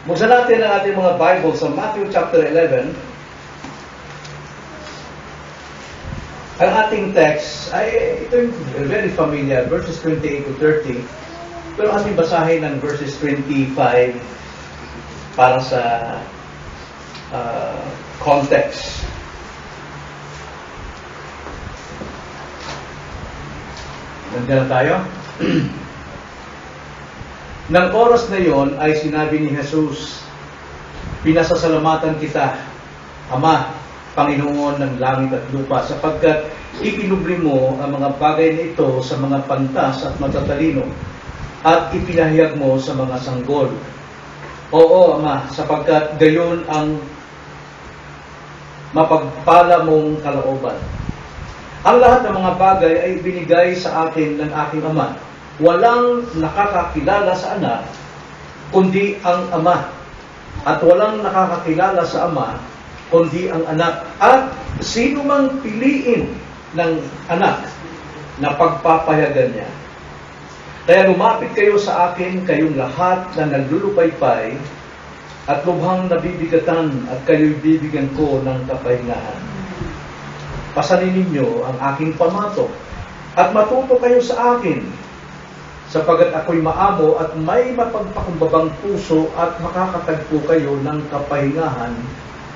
Buksan natin ang ating mga Bible sa Matthew chapter 11. Ang ating text ay ito yung very familiar, verses 28 to 30. Pero ating basahin ng verses 25 para sa context. Nandiyan na tayo. Nang oras na yon ay sinabi ni Jesus, "Pinasasalamatan kita, Ama, Panginoon ng langit at lupa, sapagkat ikinubli mo ang mga bagay na ito sa mga pantas at matatalino, at ipinahayag mo sa mga sanggol. Oo, Ama, sapagkat gayon ang mapagpala mong kalooban. Ang lahat ng mga bagay ay binigay sa akin ng aking Ama. Walang nakakakilala sa anak, kundi ang Ama. At walang nakakakilala sa Ama, kundi ang anak. At sino mang piliin ng anak na pagpapayagan niya. Kaya lumapit kayo sa akin, kayong lahat na naglulupaypay at lubhang nabibigatan, at kayo'y bibigyan ko ng kapahingahan. Pasanin ninyo ang aking pamato at matuto kayo sa akin, sapagat ako'y maamo at may mapagpakumbabang puso, at makakatagpo kayo ng kapahingahan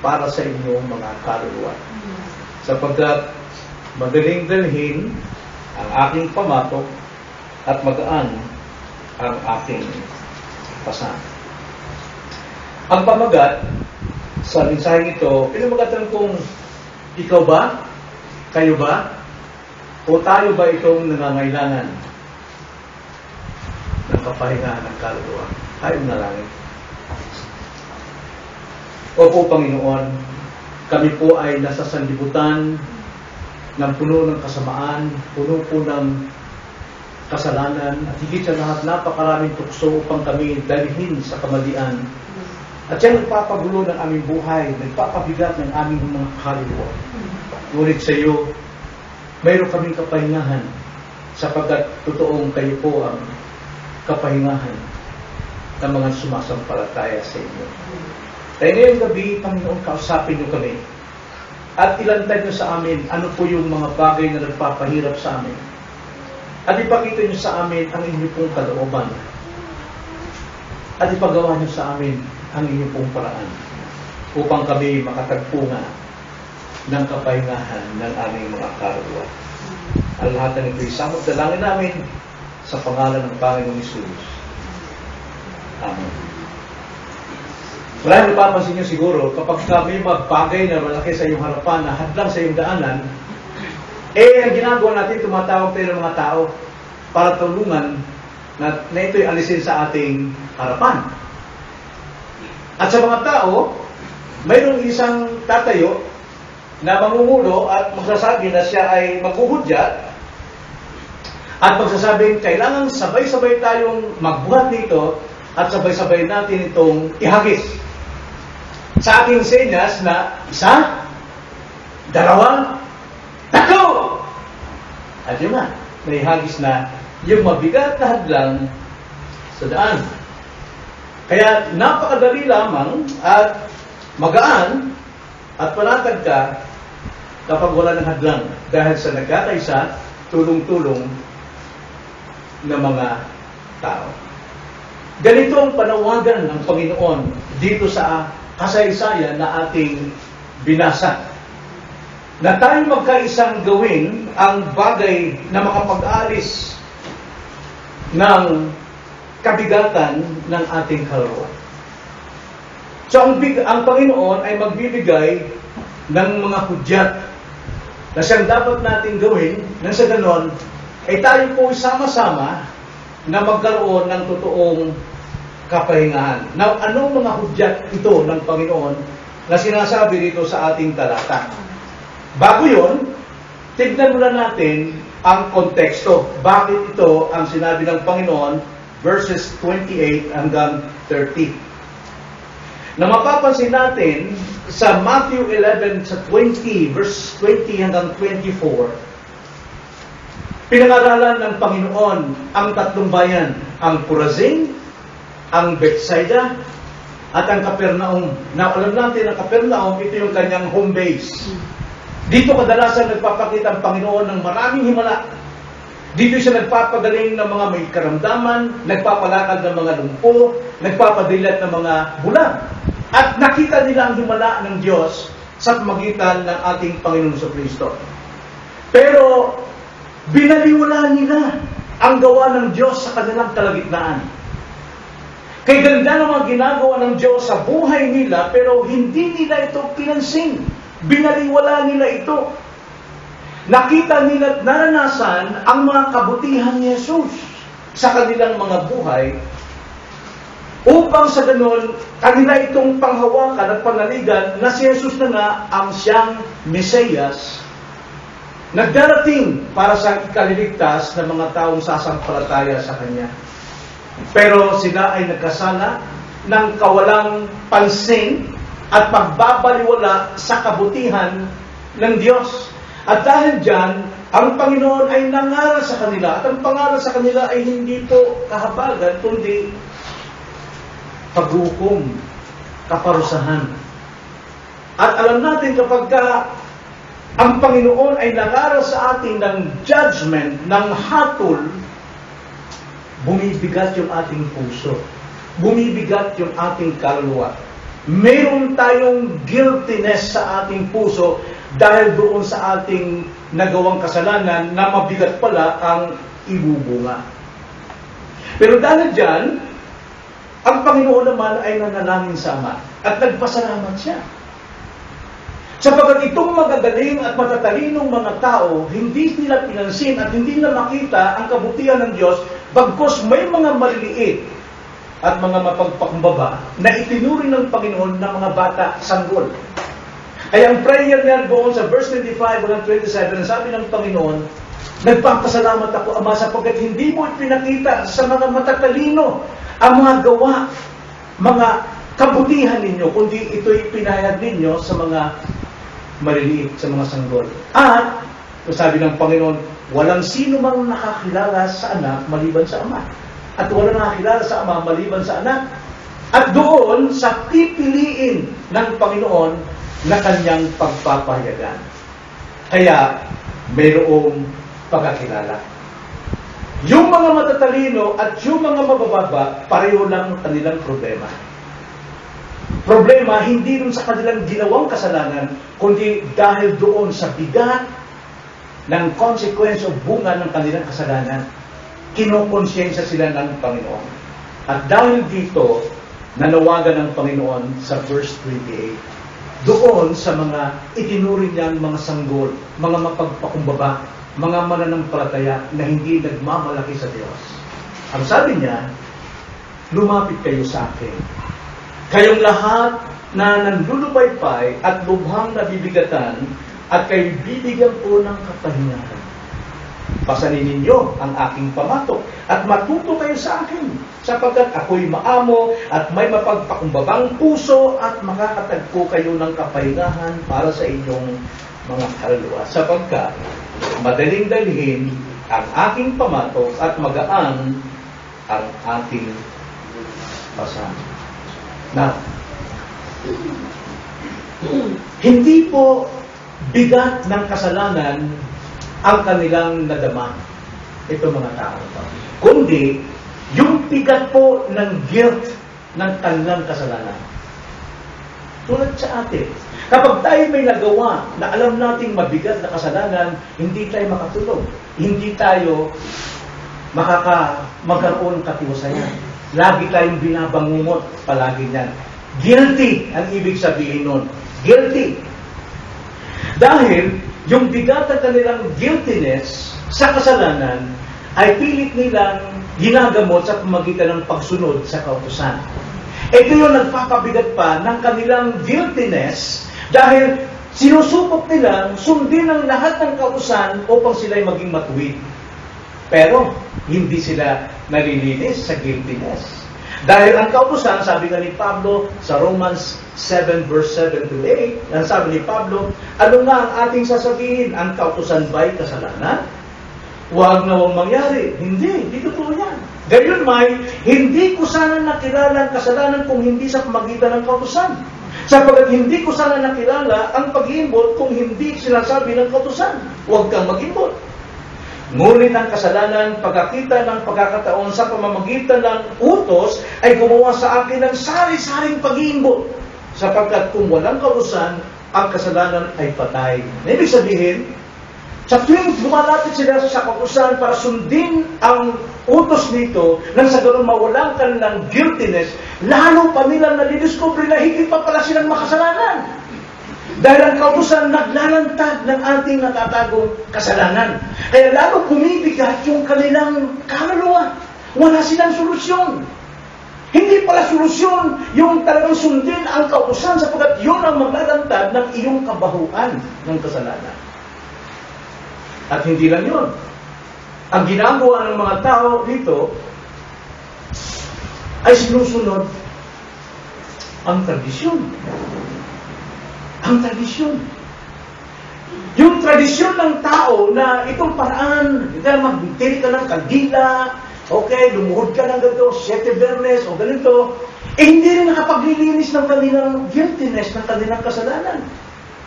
para sa inyong mga kaluluwa. Sapagkat madaling dalhin ang aking pamato at magaan ang aking pasan." Ang pamagat sa mensaheng ito, pinamagatan kung ikaw ba, kayo ba, o tayo ba itong nangangailangan ng kapahingahan ng kaluluwa? Tayo na lang. Opo, Panginoon, kami po ay nasa sanlibutan ng puno ng kasamaan, puno po ng kasalanan, at higit sa lahat, napakaraming tukso upang kami dalhin sa kamalian. At yan nagpapagulo ng aming buhay, nagpapabigat ng aming mga kaluluwa. Ngunit sa iyo, mayroon kaming kapahingahan, sapagkat totoong kayo po ang kapahingahan ng mga sumasampalataya sa inyo. Kaya ngayong gabi, Panginoon, kausapin niyo kami at ilantad niyo sa amin ano po yung mga bagay na nagpapahirap sa amin. At ipakita niyo sa amin ang inyong pong kalooban. At ipagawa niyo sa amin ang inyong pong paraan upang kami makatagpo nga ng kapahingahan ng aming mga kaluluwa. Ang lahat ng ito'y samot dalangin namin sa pangalan ng Panginoong Hesus. Amen. Marahil napapansin niyo siguro, kapag kami magbagay na malaki sa iyong harapan, na hadlang sa iyong daanan, ang ginagawa natin, tumatawag tayo ng mga tao para tulungan na ito'y alisin sa ating harapan. At sa mga tao, mayroong isang tatayo na mangungulo at magsasabi na siya ay maghuhudyat at magsasabing kailangan sabay-sabay tayong magbuhat dito at sabay-sabay natin itong ihagis. Sa ating senyas na 1, 2, 3! At yun nga, may hagis na yung mabigat na hadlang sa daan. Kaya napakadali lamang at magaan at panatag ka kapag wala ng hadlang dahil sa nagkakaisa, tulong-tulong ng mga tao. Ganito ang panawagan ng Panginoon dito sa kasaysayan na ating binasa. Na tayo magkaisang gawin ang bagay na makapag-alis ng kabigatan ng ating kaluluwa. So ang Panginoon ay magbibigay ng mga hudyat na siyang dapat nating gawin nang sa ganon ay tayo po sama-sama na magkaroon ng totoong kapahingahan. Now, anong mga hudyat ito ng Panginoon na sinasabi dito sa ating talata? Bago yun, tignan muna natin ang konteksto. Bakit ito ang sinabi ng Panginoon, verses 28 hanggang 30. Na mapapansin natin sa Matthew 11 sa 20, verse 20 hanggang 24, pinangaralan ng Panginoon ang tatlong bayan, ang Chorazin, ang Bethsaida, at ang Capernaum. Na alam natin, ang Capernaum, ito yung kanyang home base. Dito kadalasan nagpapakita ang Panginoon ng maraming himala. Dito siya nagpapagaling ng mga may karamdaman, nagpapalakad ng mga lumpo, nagpapadilat ng mga bulag. At nakita nila ang himala ng Diyos sa pamagitan ng ating Panginoon Kristo. Pero binaliwala nila ang gawa ng Diyos sa kanilang kalagitnaan. Kaya ganda ng mga ginagawa ng Diyos sa buhay nila, pero hindi nila ito pinansin. Binaliwala nila ito. Nakita nila at naranasan ang mga kabutihan ni Jesus sa kanilang mga buhay, upang sa ganon, kanila itong panghawakan at panaligan na si Jesus na nga ang siyang Mesiyas, nagdarating para sa ikaliligtas ng mga taong sasampalataya sa Kanya. Pero sila ay nagkasala ng kawalang pansin at pagbabaliwala sa kabutihan ng Diyos. At dahil dyan, ang Panginoon ay nangaral sa kanila. At ang pangaral sa kanila ay hindi po kahabagan, kundi paghukom, kaparusahan. At alam natin kapag ang Panginoon ay nangaral sa atin ng judgment, ng hatol, bumibigat yung ating puso. Bumibigat yung ating kaluluwa. Mayroon tayong guiltiness sa ating puso dahil doon sa ating nagawang kasalanan na mabigat pala ang ibubunga. Pero dahil dyan, ang Panginoon naman ay nanalangin sa Ama at nagpasalamat siya. Sapagkat itong magagaling at matatalinong mga tao, hindi nila pinansin at hindi nila makita ang kabutihan ng Diyos, bagkus may mga maliliit at mga mapagpakumbaba na itinuring ng Panginoon na mga bata sanggol. Kaya ang prayer niya doon sa verse 25 hanggang 27, sabi ng Panginoon, nagpapasalamat ako, Ama, sapagkat hindi mo ipinakita sa mga matatalino ang mga gawa, mga kabutihan ninyo, kundi ito'y pinahayag ninyo sa mga maliliit, sa mga sanggol. At, sabi ng Panginoon, walang sino mang nakakilala sa anak maliban sa Ama. At walang nakakilala sa Ama maliban sa anak. At doon, sa pipiliin ng Panginoon na kanyang pagpapahayagan. Kaya, mayroong pagkakilala. Yung mga matatalino at yung mga mabababa, pareho lang kanilang problema. Problema, hindi dun sa kanilang ginawang kasalanan, kundi dahil doon sa bigat ng consequence o bunga ng kanilang kasalanan, kinokonsensya sila ng Panginoon. At dahil dito, nanawagan ng Panginoon sa verse 28, doon sa mga itinuring niyang mga sanggol, mga mapagpakumbaba, mga mananampalataya na hindi nagmamalaki sa Diyos. Ang sabi niya, lumapit kayo sa akin. Kayong lahat na nandulupaypay at lubhang nabibigatan at kayo bibigyan po ng kapahingahan. Pasanin ninyo ang aking pamatok at matuto kayo sa akin, sapagkat ako'y maamo at may mapagpakumbabang puso at makakatagpo kayo ng kapahingahan para sa inyong mga kaluluwa. Sapagkat madaling dalhin ang aking pamatok at magaan ang ating pasan. Now, hindi po bigat ng kasalanan ang kanilang nadama, ito mga tao. Kundi, yung bigat po ng guilt ng kanilang kasalanan. Tulad sa atin. Kapag tayo may nagawa na alam nating mabigat na kasalanan, hindi tayo makatulog. Hindi tayo magkaroon ng katiwasayan. Lagi tayong binabangungot, palagi niyan. Guilty ang ibig sabihin nun. Guilty. Dahil yung bigat ng kanilang guiltiness sa kasalanan ay pilit nilang ginagamot sa pamagitan ng pagsunod sa kautusan. Ito yung nagpapabigat pa ng kanilang guiltiness dahil sinusubok nilang sundin ang lahat ng kautusan upang sila'y maging matuwid. Pero hindi sila nalilinis sa guiltiness. Dahil ang kautusan, sabi nga ni Pablo sa Romans 7 verse 7 to 8, ang sabi ni Pablo, ano nga ang ating sasabihin? Ang kautusan ba'y kasalanan? Huwag na huwag mangyari. Hindi totoo yan. Gayon may, hindi ko sana nakilala ang kasalanan kung hindi sa pamagitan ng kautusan. Sapagkat hindi ko sana nakilala ang pag-iimbot kung hindi sinasabi ng kautusan. Huwag kang mag-imbot. Ngunit ang kasalanan, pagkakita ng pagkakataon sa pamamagitan ng utos, ay gumawa sa akin ng sari-saring pag-iimbot. Sapagkat kung walang kautusan, ang kasalanan ay patay. Ibig sabihin, sa tuwing lumalapit sila sa kautusan para sundin ang utos nito, nang sa ganun mawalan kanilang guiltiness, lalo pa nilang nadidiscover na higit pa pala silang makasalanan. Dahil ang kautusan naglalantad ng ating natatagong kasalanan. Kaya lalo bumibigat yung kanilang kaluluwa. Wala silang solusyon. Hindi pala solusyon yung talagang sundin ang kautusan sapagkat yun ang maglalantad ng iyong kabahuan ng kasalanan. At hindi lang yun. Ang ginagawa ng mga tao dito ay sinusunod ang tradisyon. Ang tradisyon. Yung tradisyon ng tao na itong paraan, magtiri ka ng kandila, okay, lumuhod ka ng ganito, 7 Bernes, o ganito, hindi rin nakapaglilinis ng kanilang guiltiness, ng kanilang kasalanan.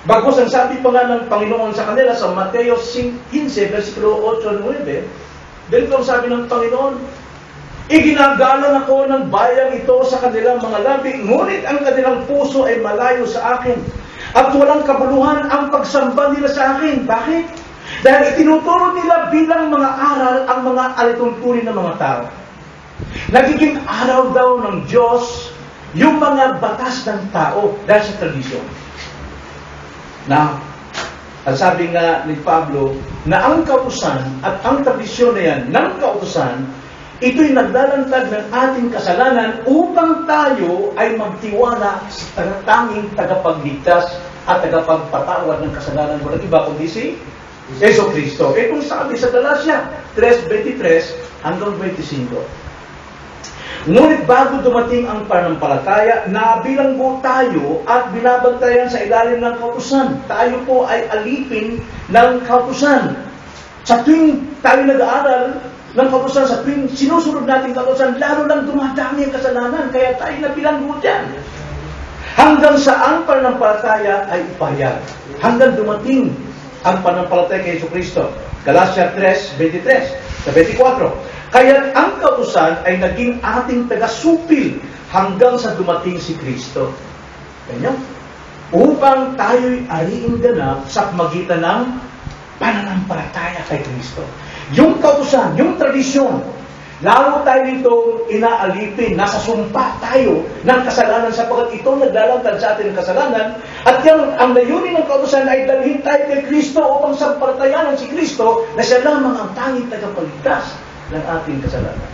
Bagos ang sabi pa nga ng Panginoon sa kanila sa Mateo 15, versikulo 8-9, ganito ang sabi ng Panginoon, iginagalang ako ng bayang ito sa kanilang mga labi, ngunit ang kanilang puso ay malayo sa akin. At walang kabuluhan ang pagsamba nila sa akin. Bakit? Dahil itinuturo nila bilang mga aral ang mga alituntunin ng mga tao. Nagiging aral daw ng Diyos yung mga batas ng tao dahil sa tradisyon. Na, ang sabi nga ni Pablo, na ang kautusan at ang tradisyon na yan ng kautusan, ito'y naglalantad ng ating kasalanan upang tayo ay magtiwala sa tanging tagapagligtas at tagapagpatawad ng kasalanan. Walang iba kundi si Yesu Kristo. Itong sabi sa Galatia 3:23 hanggang 25. Ngunit bago dumating ang pananampalataya, nabilanggo tayo at binabantayan sa ilalim ng kautusan. Tayo po ay alipin ng kautusan. Sa tuwing tayo nag-aaral ng kautusan, sa tuwing sinusunod natin kautusan, lalo lang dumadami ang kasalanan, kaya tayo nabilanggo dyan. Hanggang sa ang pananampalataya ay ipahayag. Hanggang dumating ang pananampalataya kay Yesu Kristo. Galatia 3:23 sa 24. Kaya ang kautusan ay naging ating taga-supil hanggang sa dumating si Kristo. Ganyan. Upang tayo'y ariing ganap sa pamagitan ng pananampalataya kay Kristo. Yung kautusan, yung tradisyon, lalo tayo nitong inaalipin, nasa sumpa tayo ng kasalanan sapagkat ito naglalantad sa atin ng kasalanan at yan, ang layunin ng kautusan ay dalhin tayo kay Kristo upang sampalatayanan si Kristo na siya lamang ang tanging tagapagligtas ng ating kasalanan.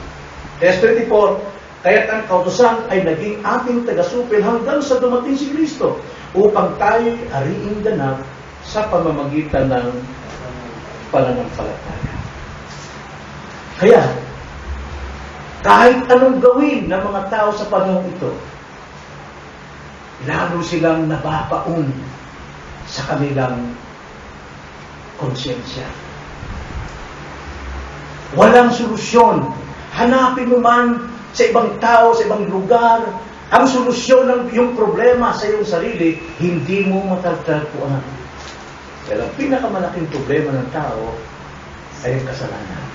Verse 24, kaya't ang kautusan ay naging ating taga-supil hanggang sa dumating si Kristo upang tayo'y ariing ganap sa pamamagitan ng pananampalataya. Kaya, kahit anong gawin ng mga tao sa panahon ito, lalo silang nababaon sa kanilang konsyensya. Walang solusyon. Hanapin mo man sa ibang tao, sa ibang lugar, ang solusyon ng iyong problema sa iyong sarili, hindi mo matatagpuan. Dahil ang pinakamalaking problema ng tao ay ang kasalanan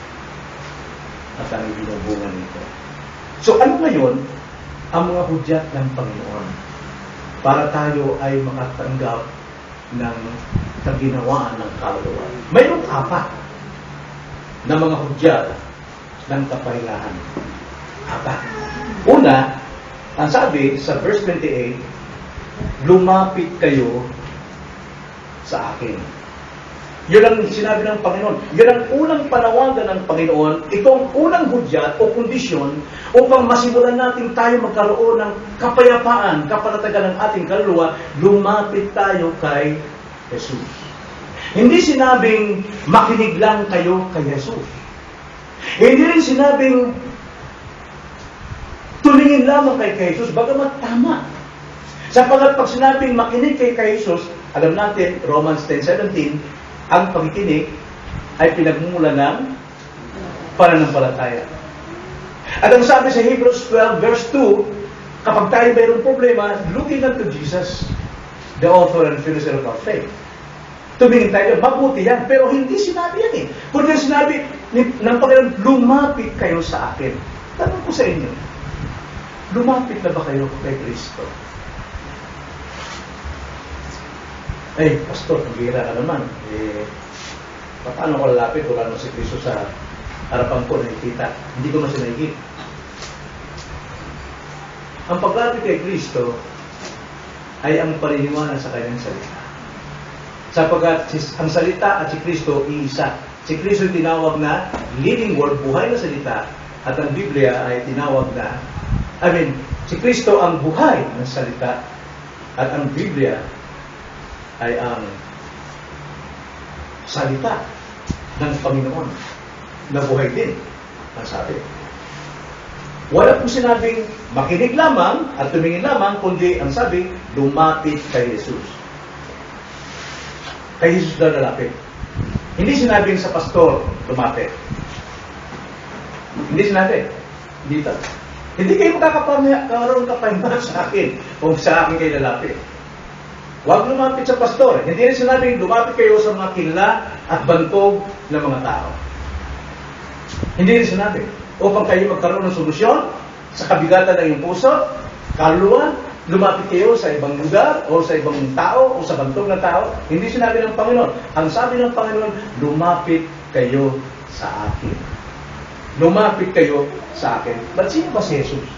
at ang binubungan nito. So ano ngayon ang mga hudyat ng Panginoon para tayo ay makatanggap ng kaginawaan ng kaluluwa? Mayroong 4 na mga hudyat ng kapahingahan. 4. Una, ang sabi sa verse 28, lumapit kayo sa akin. Yun ang sinabi ng Panginoon. Yun ang unang panawagan ng Panginoon. Itong unang hudyat o kondisyon upang masimulan natin tayo magkaroon ng kapayapaan, kapanatagan ng ating kaluluwa, lumapit tayo kay Jesus. Hindi sinabing makinig lang kayo kay Jesus. Hindi rin sinabing tulingin lamang kay Jesus, bagamat tama. Sapagkat pag sinabing makinig kay Jesus, alam natin, Romans 10:17, ang pakikinig ay pinagmumula ng pananampalataya. At ang sabi sa Hebrews 12 verse 2, kapag tayo mayroong problema, looking unto Jesus, the author and finisher of our faith. Tumingin tayo, mabuti yan. Pero hindi sinabi yan eh. Kundi sinabi ng Panginoon, lumapit kayo sa akin. Tanong ko sa inyo, lumapit na ba kayo kay Kristo? Ay, Pastor, maghihira ka naman. Paano ko lalapit? Wala naman si Kristo sa harapan ko, nakikita. Hindi ko na siya nakikita. Ang paglapit kay Kristo ay ang paniniwala sa kanyang salita. Sapagkat ang salita at si Kristo iisa. Si Kristo tinawag na living word, buhay na salita, at ang Biblia ay tinawag na, si Kristo ang buhay na salita, at ang Biblia ay ang salita ng Panginoon na buhay din, ang sabi. Wala pong sinabing makinig lamang at tumingin lamang, kundi ang sabi, lumapit kay Jesus. Kay Jesus na lalapit. Hindi sinabing sa pastor, lumapit. Hindi sinabi. Dito. Hindi kayo makakaroon kapahinga sa akin kung sa akin kayo lalapit. Huwag lumapit sa pastor. Hindi rin sinabing lumapit kayo sa mga kinla at bantog ng mga tao. Hindi rin sinabi. Upang kayo magkaroon ng solusyon sa kabigatan ng iyong puso, kaluluwa, lumapit kayo sa ibang lugar o sa ibang tao o sa bantog na tao. Hindi sinabi ng Panginoon. Ang sabi ng Panginoon, lumapit kayo sa akin. Lumapit kayo sa akin. But sino ba si Jesus?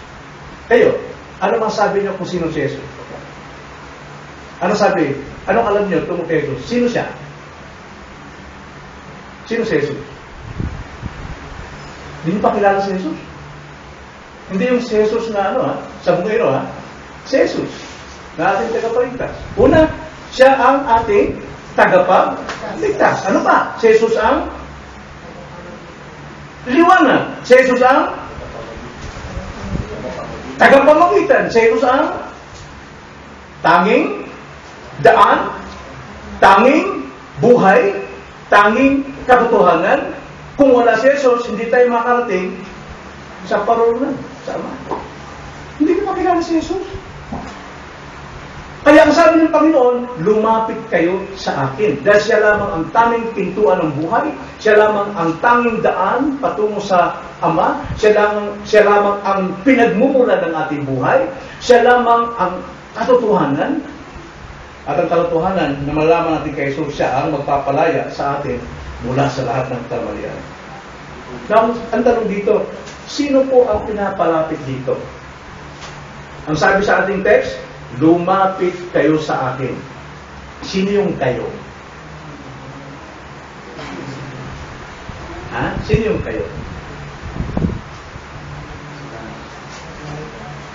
Kayo, ano masabi niyo kung sino si Jesus? Ano sabi? Anong alam niyo tungkol kay Jesus? Sino siya? Sino si Jesus? Hindi niyo pa kilala si Jesus? Hindi yung si Jesus na sa bungero Si Jesus, na ating tagapagligtas. Una, siya ang ating tagapagligtas. Ano pa? Si Jesus ang liwanag. Si Jesus ang tagapamagitan. Si Jesus ang tanging daan, tanging buhay, tanging katotohanan. Kung wala si Jesus, hindi tayo makarating sa paroonan, sa Ama. Hindi ko makilala si Jesus. Kaya ang sabi ng Panginoon, lumapit kayo sa akin. Dahil siya lamang ang tanging pintuan ng buhay, siya lamang ang tanging daan patungo sa Ama, siya lamang ang pinagmumula ng ating buhay, siya lamang ang katotohanan, at ang katotohanan na malalaman natin kay Jesus, siya ang magpapalaya sa atin mula sa lahat ng kamalian. Now, ang tanong dito, sino po ang pinapalapit dito? Ang sabi sa ating text, lumapit kayo sa akin. Sino yung kayo? Sino yung kayo?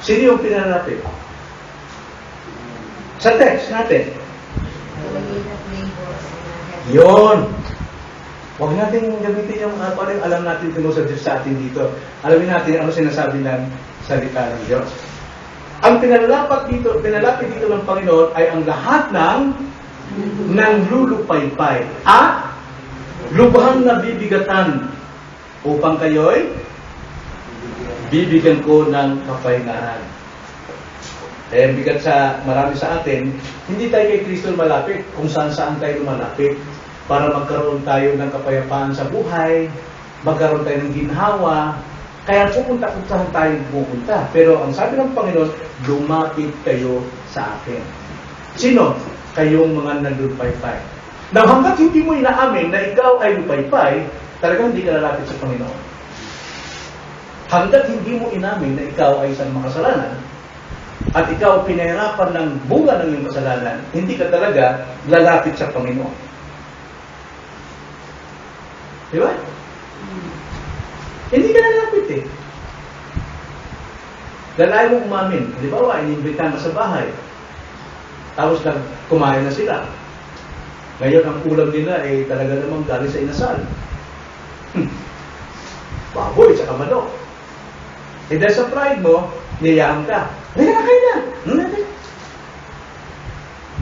Sino yung pinalapit? Sa text natin. Yun. Huwag natin gamitin yung parang alam natin tungkol sa atin dito. Alamin natin ano sinasabi ng salita ng Diyos. Ang pinalapit dito ng Panginoon ay ang lahat ng lulupaypay at lubhang nabibigatan upang kayo'y bibigyan ko ng kapahingahan. Bigat sa marami sa atin, hindi tayo kay Kristo malapit kung saan tayo lumalapit para magkaroon tayo ng kapayapaan sa buhay, magkaroon tayo ng ginhawa. Kaya pupunta-puntahan tayo pupunta. Pero ang sabi ng Panginoon, lumapit kayo sa akin. Sino? Kayong mga nalulupaypay. Now, hanggat hindi mo inaamin na ikaw ay lupaypay, talagang hindi ka lalapit sa Panginoon. Hanggat hindi mo inamin na ikaw ay isang makasalanan, at ikaw pinahirapan ng bunga ng iyong kasalanan, hindi ka talaga lalapit sa Panginoon. Di ba? Hindi ka lalapit eh. Dahil ayaw mo umamin. Halimbawa, iniimbitahan ka sa bahay. Tapos kumain na sila. Ngayon, ang ulam nila ay talaga namang galing sa inasal. Baboy, tsaka manok. Eh dahil sa pride mo, niyayaan ka. Hindi na kayo na.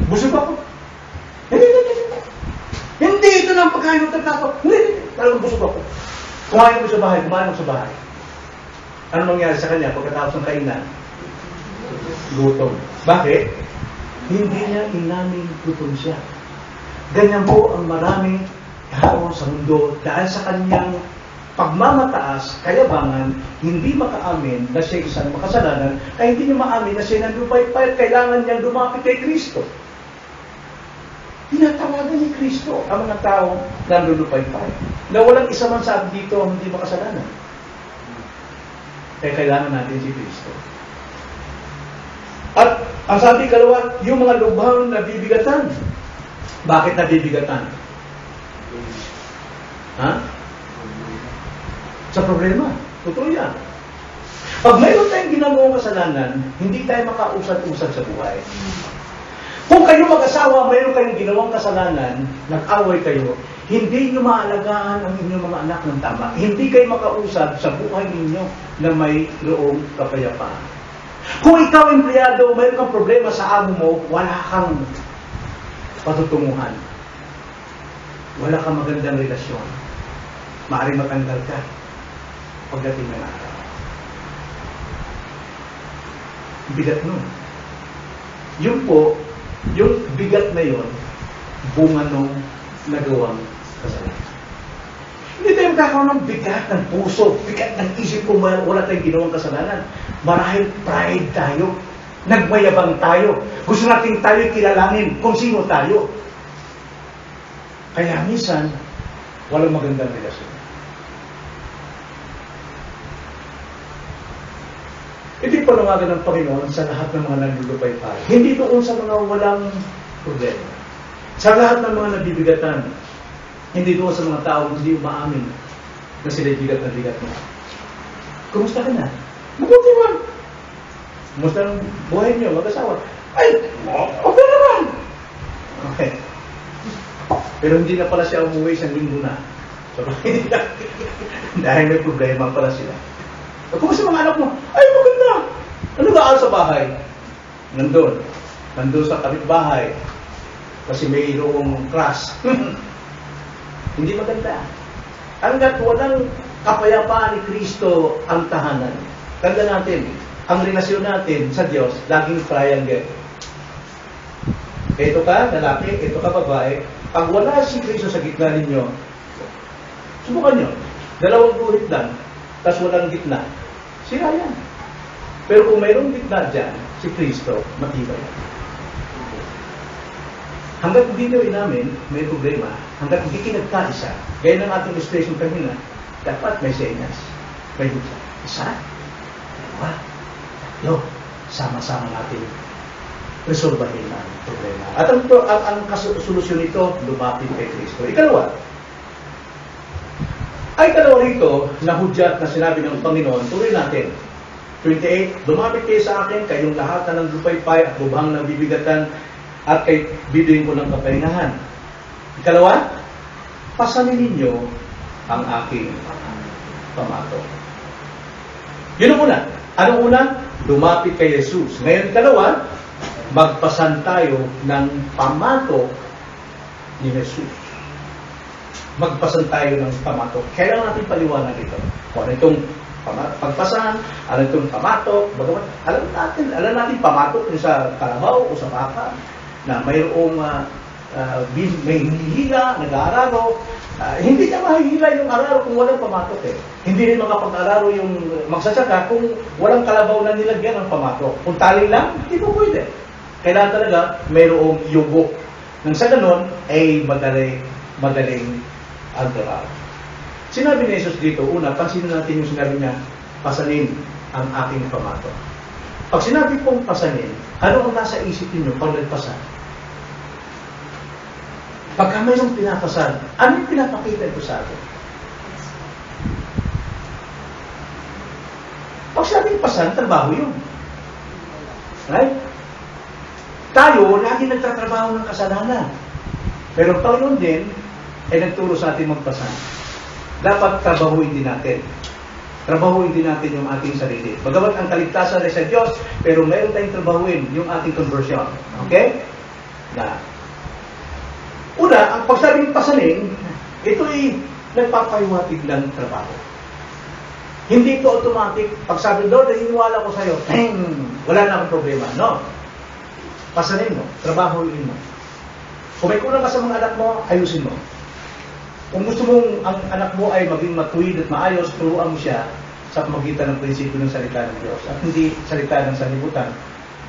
Busog ako. Hindi, ito na ang pagkain ng tatako. Hindi, talagang busog ako. Kumain ko sa bahay. Ano mangyari sa kanya pagkatapos ng kainan? Gutom. Bakit? Hindi niya inamin gutom siya. Ganyan po ang maraming tao sa mundo dahil sa kanyang pagmamataas, kayabangan, hindi makaamin na siya isang makasalanan, kaya hindi niya maamin na siya nandupay-pay, kailangan niyang lumapit kay Kristo. Tinatawagan ni Kristo ang mga tao nandulupay-pay, na walang isa man sa atin dito ang hindi makasalanan. Kaya kailangan natin si Kristo. At ang sabi kalawa, yung mga lubhang nabibigatan. Bakit nabibigatan? Ha? Sa problema. Totoo yan. Pag mayroon tayong ginagawang kasalanan, hindi tayo makausad-usad sa buhay. Kung kayo mag-asawa, mayroon kayong ginawang kasalanan, nag-away kayo, hindi nyo maalagaan ang inyong mga anak ng tama. Hindi kayo makausad sa buhay ninyo na mayroong kapayapaan. Kung ikaw, empleyado, mayroon kang problema sa amo mo, wala kang patutunguhan. Wala kang magandang relasyon. Maaaring matanggal ka pagdating ng araw. Bigat nun. Yun po, yung bigat na yun, bunga nung nagawang kasalanan. Hindi tayo magkakaroon ng bigat ng puso, bigat ng isip kung wala tayong ginawang kasalanan. Marahil pride tayo. Nagmayabang tayo. Gusto natin tayo kilalanin kung sino tayo. Kaya minsan, walang magandang relasyon. Ito'y panawagan ng Panginoon sa lahat ng mga nagulupay-pay. Hindi doon sa mga walang problema. Sa lahat ng mga nabibigatan. Hindi doon sa mga tao hindi umaamin na sila'y bigat na bigat mo. Kumusta ka na? Mabuti man. Kumusta ang buhay niyo, mag-asawa? Ay, okay naman. Okay. Pero hindi na pala siya umuwi isang linggo na. So, dahil may problema pala sila. Kumusta mga anak mo? Ay, maganda. Ano ba sa bahay? Nandun sa kapitbahay. Kasi mayroong crush. Hindi maganda. Hanggat walang kapayapaan ni Kristo ang tahanan. Tanda natin, ang relasyon natin sa Diyos, laging triangle. Ito ka, lalaki, ito ka, babae. Pag wala si Kristo sa gitna ninyo, subukan nyo. Dalawang guhit lang, tapos walang gitna. Sira yan. Pero kung mayroong gitna dyan, si Kristo, matibay. Hanggat hindi nyo inamin, may problema. Hanggat hindi kinagkaisa, gaya ng ating illustration kanina, dapat may senyas. May hutsa. Isa, dalawa, tatlo. Sama-sama natin resolbahin ang problema. At ang solusyon nito, lumapit kay Kristo. Ikalawa rito, na hudyat na sinabi ng Panginoon, tuloy natin. 28, lumapit kayo sa akin, kayong lahat na ng lupay-pay at lubhang nabibigatan, at kay biduin ko ng kapahingahan. Ikalawa, pasanin ninyo ang aking pamato. Yun ang una. Anong una? Lumapit kay Jesus. Ngayon, ikalawa, magpasan tayo ng pamato ni Jesus. Magpasan tayo ng pamato. Kailangan natin paliwanag ito. Kung ano itong pagpasan, ano itong pamato, alam natin pamato sa kalabaw o sa baka, na mayroong may hinihila, nag-aararo. Hindi na mahihila yung araro kung walang pamatok eh. Hindi rin makapag-araro yung magsasaka kung walang kalabaw na nilagyan ng pamatok. Kung tali lang, hindi po pwede. Kailangan talaga mayroong yugo. Nang sa ganon, ay madaling agaraw. Sinabi ni Jesus dito, una, pansinin natin yung sinabi niya, pasanin ang aking pamatok. Pag sinabi pong pasanin, ano ang nasa isip niyo pag nagpasan? Pagka mayroong pinapasan, ano yung pinapakita ito sa atin? Pag sinabing pasan, trabaho yun. Right? Tayo, lagi nagtatrabaho ng kasalanan. Pero ang Panginoon din, ay nagturo sa atin magpasan. Dapat trabahuin din natin. Trabahuin din natin yung ating sarili. Bagamat ang kaligtasan ay sa Diyos, pero mayroon tayong trabahuin yung ating conversion. Okay? Una, ang pagsabing pasanin, ito ay nagpapahiwatig lang trabaho. Hindi ito automatic. Pag sabi, Lord, naniniwala ko sa'yo, wala na akong problema. No. Pasanin mo. Trabahuin mo. Kung may kulang ka sa mga anak mo, ayusin mo. Kung gusto mong ang anak mo ay maging matuwid at maayos, turuan mo siya sa pamagitan ng prinsipyo ng salita ng Diyos at hindi salita ng sanlibutan.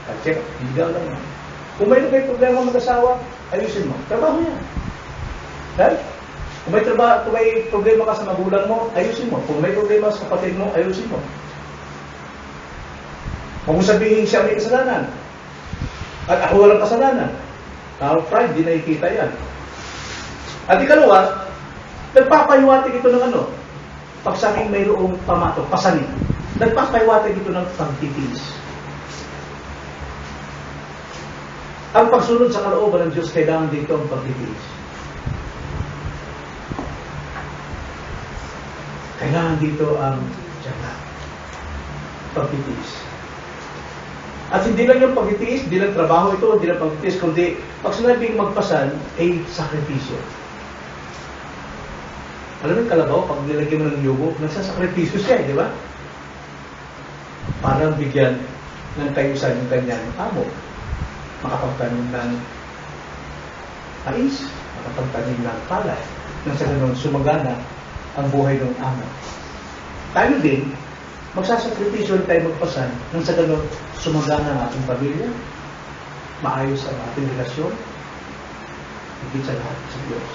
Kasi, hindi daw lang. Kung may problema mag-asawa, ayusin mo. Trabaho yan. Dahil, kung may problema ka sa magulang mo, ayusin mo. Kung may problema sa kapatid mo, ayusin mo. Kung sabihin siya may kasalanan, at ako walang kasalanan, pride, di nakikita yan. At ikalawa, nagpapahiwatig ito ng ano? Pag sabing mayroong pamato, pasanin. Nagpapahiwatig ito ng pagtitiis. Ang pagsunod sa kalooban ng Diyos, kailangan dito ang pagtitiis. Kailangan dito ang tiyaga. Pagtitiis. At hindi lang yung pagtitiis, hindi lang trabaho ito, hindi lang pagtitiis, kundi pag sinabing magpasal, ay sakripisyo. Alam mo yung kalabaw, pag nilagyan mo ng yugo, nagsasakripisyo siya, di ba? Parang bigyan ng kayusan yung kanyang amo. Makapagtanim ng mais, makapagtanim ng palay, nang sa ganun sumagana ang buhay ng amo. Tayo din, magsasakripisyo tayo magpasan, nang sa ganun sumagana ang ating pamilya, maayos ang ating relasyon, higit sa lahat sa Diyos.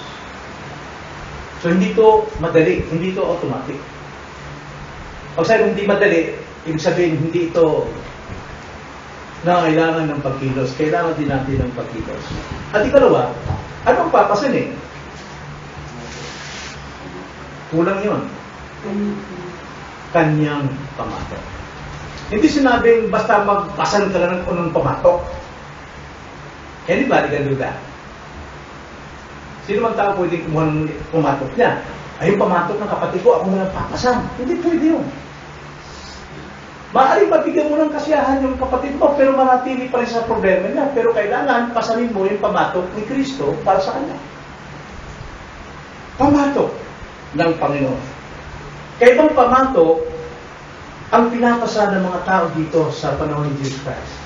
So, hindi ito madali, hindi ito automatic. Pag sabi hindi madali, ibig sabihin, hindi ito kailangan ng pagkilos. Kailangan din natin ng pagkilos. At ikalawa, anong papasan eh? Kulang yun. Kanyang pamatok. Hindi sinabing basta magpasan ka lang ng pamatok. Anybody can do that. Sino man tao pwede kumuha ng pumatok niya? Ay, yung pamatok ng kapatid ko, ako na papasan. Hindi pwede yun. Maaaring mabigyan mo ng kasiyahan yung kapatid mo, pero manatili pa rin sa problema niya. Pero kailangan pasanin mo yung pamatok ni Kristo para sa kanya. Pamatok ng Panginoon. Kaya bang pamatok ang pinapasa ng mga tao dito sa panahon ni Jesus Christ?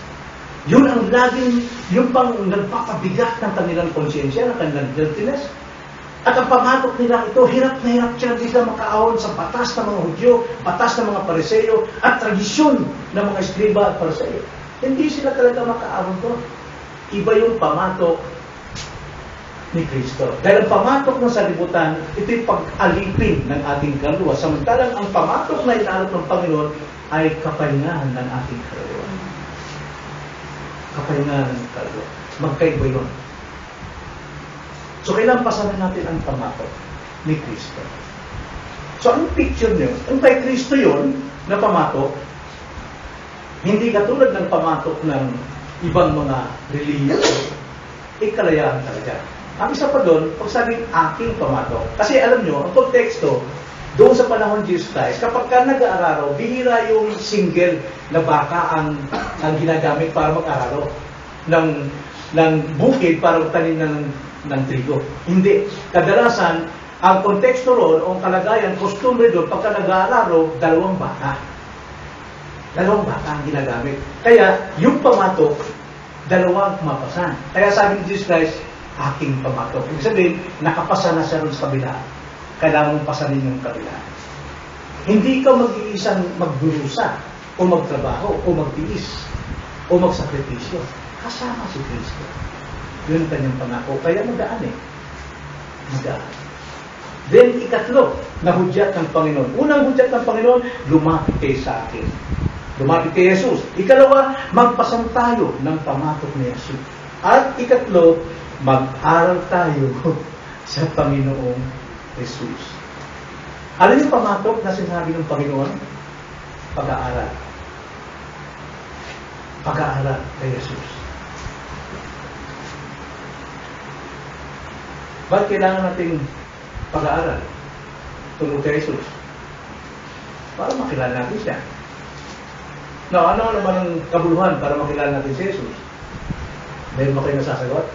Yun ang laging, yung pang nagpapabigat ng kanilang konsyensya, ng kanilang guiltiness. At ang pamatok nila ito, hirap na hirap sila makaahon sa batas ng mga Hudyo, batas ng mga Pariseo, at tradisyon ng mga Eskriba at Pariseo. Hindi sila talaga makaahon doon. Iba yung pamatok ni Kristo. Dahil ang pamatok ng sanlibutan, ito'y pag-alipin ng ating kaluluwa. Samantalang ang pamatok na inaalok ng Panginoon ay kapahingahan ng ating kaluluwa. Kapahingahan ng kaluluwa. Magkaiba yun. So, kailangan pasanin natin ang pamatok ni Kristo. So, anong picture niyo? Ang kay Kristo yun, na pamatok, hindi katulad ng pamatok ng ibang mga relihiyon, kalayaan talaga. Ang isa pa doon, pag sabing aking pamatok, kasi alam nyo, ang konteksto, doon sa panahon ni Jesus Christ, kapag ka nag-aararo, bihira yung single na baka ang ginagamit para mag-aararo ng bukid para magtanim ng trigo. Hindi. Kadalasan, ang konteksto roon, o ang kalagayan, costumbre doon, pagka nag-aalaro, dalawang baka. Dalawang baka ang ginagamit. Kaya, yung pamatok, dalawang mapasan. Kaya sabi ni Jesus Christ, aking pamatok. Ibig sabihin, nakapasa na siya ron sa kabila. Kailangan mong pasanin yung kabila. Hindi ka mag-iisang magdurusa, o magtrabaho, o magtiis, o magsakripisyo. Kasama si Kristo. Yun ang kanyang pangako. Kaya magaan eh. Magaan. Then, ikatlo, na hudyat ng Panginoon. Unang hudyat ng Panginoon, lumapit kayo sa akin. Lumapit kay Jesus. Ikalawa, magpasan tayo ng pamatok ni Jesus. At ikatlo, mag-aral tayo sa Panginoong Jesus. Alam yung pamatok na sinabi ng Panginoon? Pag-aaral. Pag-aaral kay Jesus. Bakit kailangan nating pag-aaral tungkol kay Jesus? Para makilala natin siya. Now, ano naman ang kabuluhan para makilala natin si Jesus? Meron ba kayo nasasagot?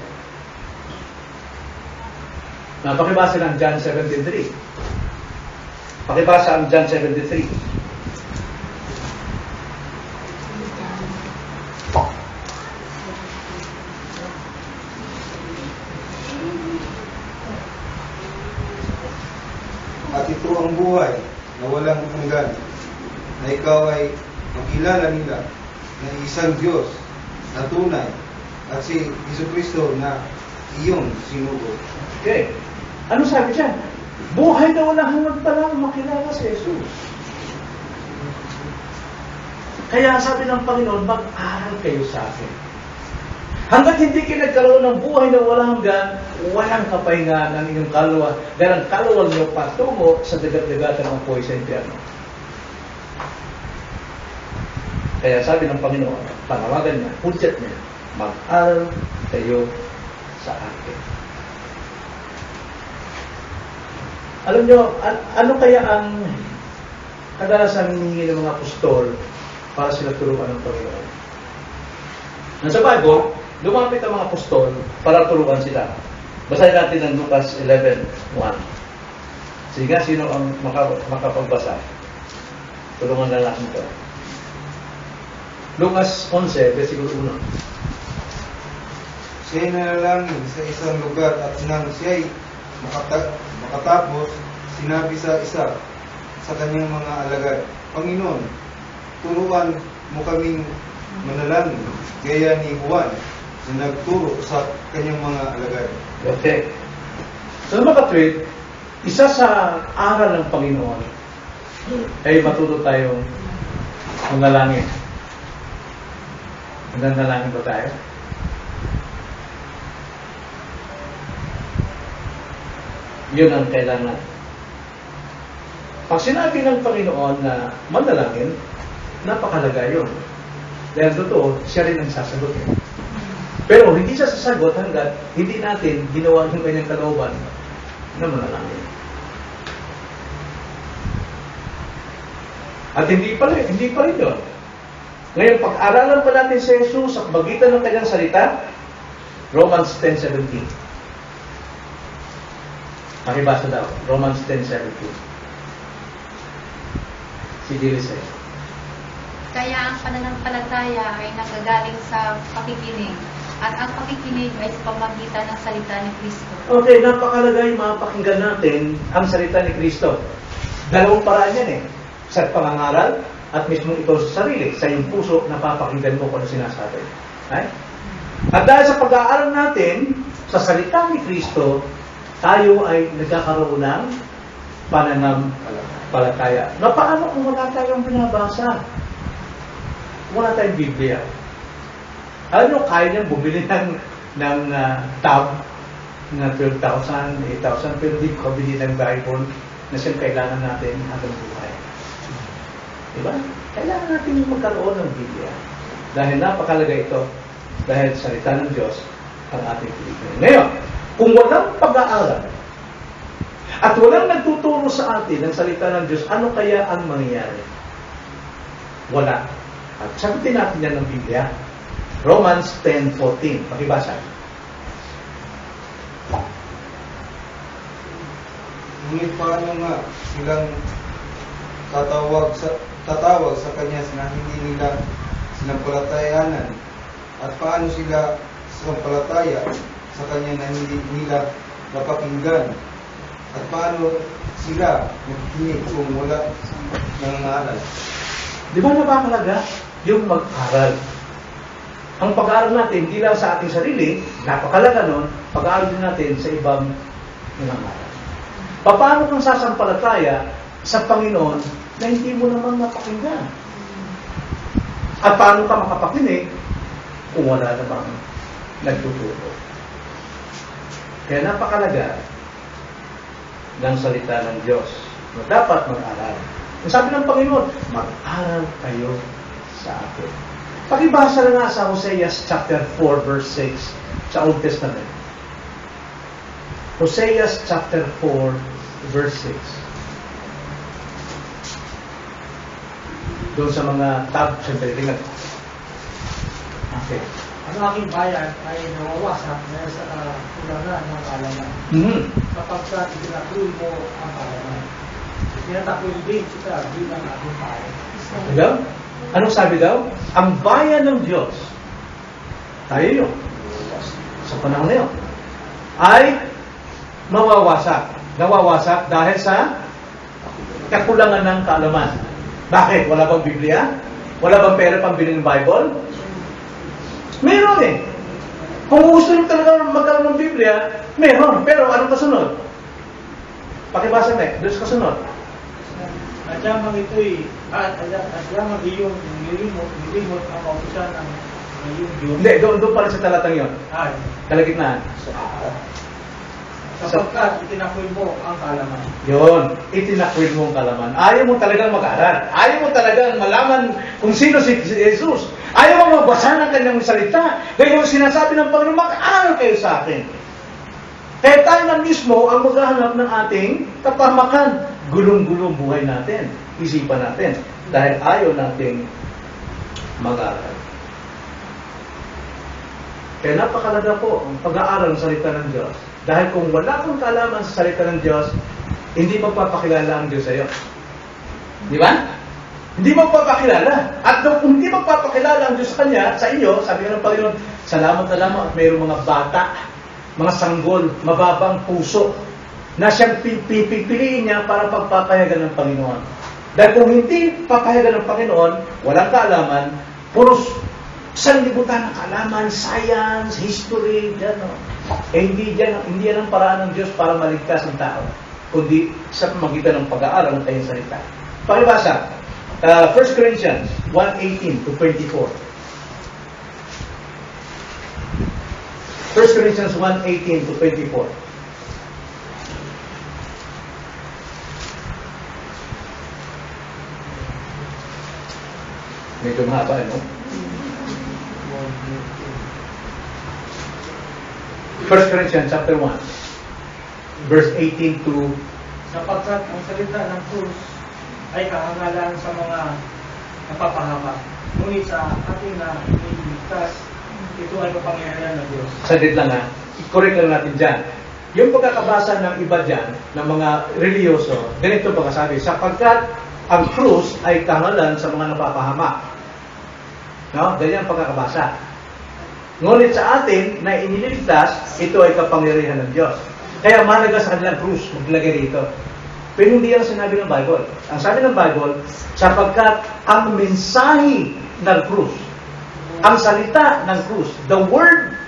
Pakibasa ng John 17:3. Pakibasa ang John 17:3. At ito ang buhay na walang hanggan, na ikaw ay makilala nila na isang Diyos na tunay at si Jesucristo na iyong sinugo. Okay. Ano sabi dyan? Buhay na walang hanggan pa lang makilala si Jesus. Kaya sabi ng Panginoon, mag-aral kayo sa akin. Hanggat hindi kayo nagkaroon ng buhay na walang hanggan, walang kapahingaan ng inyong kaluluwa. Dahil ang kaluluwa niyo patungo sa dagat-dagatan ng buhay sa impyerno. Kaya sabi ng Panginoon, panawagan niya, hudyat niya, mag-aral kayo sa akin. Alam niyo, ano kaya ang kadalasan hinihingi ng mga apostol para sila turuan ng Panginoon? Sa Bible, lumapit ang mga apostol para turuan sila. Basahin natin ang Lucas 11:1. Sige nga, sino ang makapagbasa? Tulungan na natin ito. Lucas 11, versikulo 1. Siya'y nanalangin sa isang lugar at nang siya'y makatapos, sinabi sa isa sa kanyang mga alagad, Panginoon, turuan mo kaming manalangin, gaya ni Juan na nagturo sa kanyang mga alagad. Okay. So mga kapatid, isa sa aral ng Panginoon ay matuto tayong manalangin. Manalangin ba tayo? Yun ang kailangan. Pag sinabi ng Panginoon na manalangin, napakalaga yun. Dahil totoo, siya rin ang sasagot. Pero hindi siya sasagot hanggat hindi natin ginawa yung kanyang kalooban na manalangin. At hindi pa rin yun. Ngayon, pag-aralan pa natin si Jesus sa pagitan ng kanyang salita, Romans 10:17. Makibasa daw, Romans 10:17. Si Dilisay. Kaya ang pananampalataya ay nanggagaling sa pakikinig, at ang pakikinig ay sa pamamagitan ng salita ni Kristo. Okay, napakalaga yung mapakinggan natin ang salita ni Kristo. Dalawang paraan yan eh. Sa pangangaral at mismo ito sa sarili, sa iyong puso, napapakinggan mo kung ano sinasabi. Right? At dahil sa pag-aaral natin sa salita ni Kristo, tayo ay nagkakaroon ng pananampalataya. Na paano kung wala tayong binabasa? Wala tayong Biblia. Alam nyo, kaya niyang bumili ng tab na 12,000, 8,000, pero di ko bili ng Bible na siyang kailangan natin hanggang buhay. Diba? Kailangan natin magkaroon ng Biblia. Dahil napakalaga ito, dahil salita ng Diyos ang ating Biblia. Ngayon, kung walang pag-aaral at walang nagtuturo sa atin ng salita ng Diyos, ano kaya ang mangyayari? Wala. At sagutin natin yan ng Biblia. Romans 10:14. Pakibasa. Ngunit paano nga silang tatawag sa Kanya na hindi nila sinampalatayanan? At paano sila sinampalataya sa Kanya na hindi nila napakinggan? At paano sila magkinig kung wala nangangaral? Di ba napakalaga? Yung mag-aral. Ang pag-aaral natin, hindi lang sa ating sarili, napakalaga nun, pag-aaral din natin sa ibang nangangaral. Paano kang sasampalataya sa Panginoon na hindi mo naman napakinggan? At paano ka makapakinig kung wala namang nagtuturo? Kaya napakalaga ng salita ng Diyos na dapat mag-aral. Ang sabi ng Panginoon, mag-aral kayo sa akin. Pakibasa na nga sa Hosea chapter 4 verse 6 sa Old Testament. Hosea chapter 4 verse 6. Doon sa mga tab, siyempre, tingnan. Okay. Ang aking bayan ay nawawasak dahil sa kulangan ng kaalaman. Kapag sa itinakuloy mo ang kaalaman, tinatakuloy din kita bilang aking bayan. Diba? Anong sabi daw? Ang bayan ng Diyos, tayo yun, sa panahon na yun, ay mawawasak. Nawawasak dahil sa kakulangan ng kaalaman. Bakit? Wala bang Biblia? Wala bang pera pang bilhin ng Bible? Meron eh. Kung gusto nyo talaga magkaroon ng Biblia, meron. Pero anong kasunod? Pakibasa na doon sa kasunod. At yamang ito'y, at yamang iyong nilimot ang kautusan ng iyong Diyos. Hindi, doon pa rin sa talatang yun. Ay, Kalagitnaan. sapagkat itinakwil mo ang kaalaman. Yun, itinakwil mo ang kalaman. Ayaw mo talagang mag-aral. Ayaw mo talagang malaman kung sino si Jesus. Ayaw mo magbasa ng kanyang salita. Kaya yung sinasabi ng Panginoon, mag-aral kayo sa akin. Kaya tayo na mismo ang maghahanap ng ating kapahamakan. Gulong-gulong buhay natin. Isipan natin. Dahil ayaw nating mag-aral. Kaya napakalaga po ang pag-aaral ng salita ng Diyos. Dahil kung wala kang kaalaman sa salita ng Diyos, hindi magpapakilala ang Diyos sa iyo. Di ba? Hindi magpapakilala. At kung hindi magpapakilala ang Diyos sa kanya, sa iyo, sabi ng Panginoon, salamat na lamang at mayroong mga bata, mga sanggol, mababang puso, na siyang pipiliin niya para pagpapayagan ng Panginoon. Dahil kung hindi papayagan ng Panginoon, walang kaalaman, puros sanlibutan ng kaalaman, science, history, gano'n. Hindi yan ang paraan ng Diyos para maligtas ng tao, kundi sa pamagitan ng pag-aaral ng kanyang salita. Pakibasa, 1 Corinthians 1:18 to 24. 1 Corinthians 1:18 to 24. Medyo mahaba, no? 1 Corinthians chapter 1, verse 18 to... Sapagkat ang salita ng krus ay kahangalan sa mga napapahama. Ngunit sa ating na iniligtas, ito ay kapangyarihan ng Diyos. Saglit lang ha. I-correct lang natin dyan. Yung pagkakabasa ng iba dyan, ng mga reliyoso, ganito pagkasabi, sapagkat ang krus ay kahangalan sa mga napapahama. No? Ganyan ang pagkakabasa. Ngunit sa atin na iniligtas, ito ay kapangyarihan ng Diyos. Kaya mahalaga sa kanilang krus, maglagay dito. Pero hindi yan sinabi ng Bible. Ang sabi ng Bible, sapagkat ang mensahe ng krus, ang salita ng krus, the word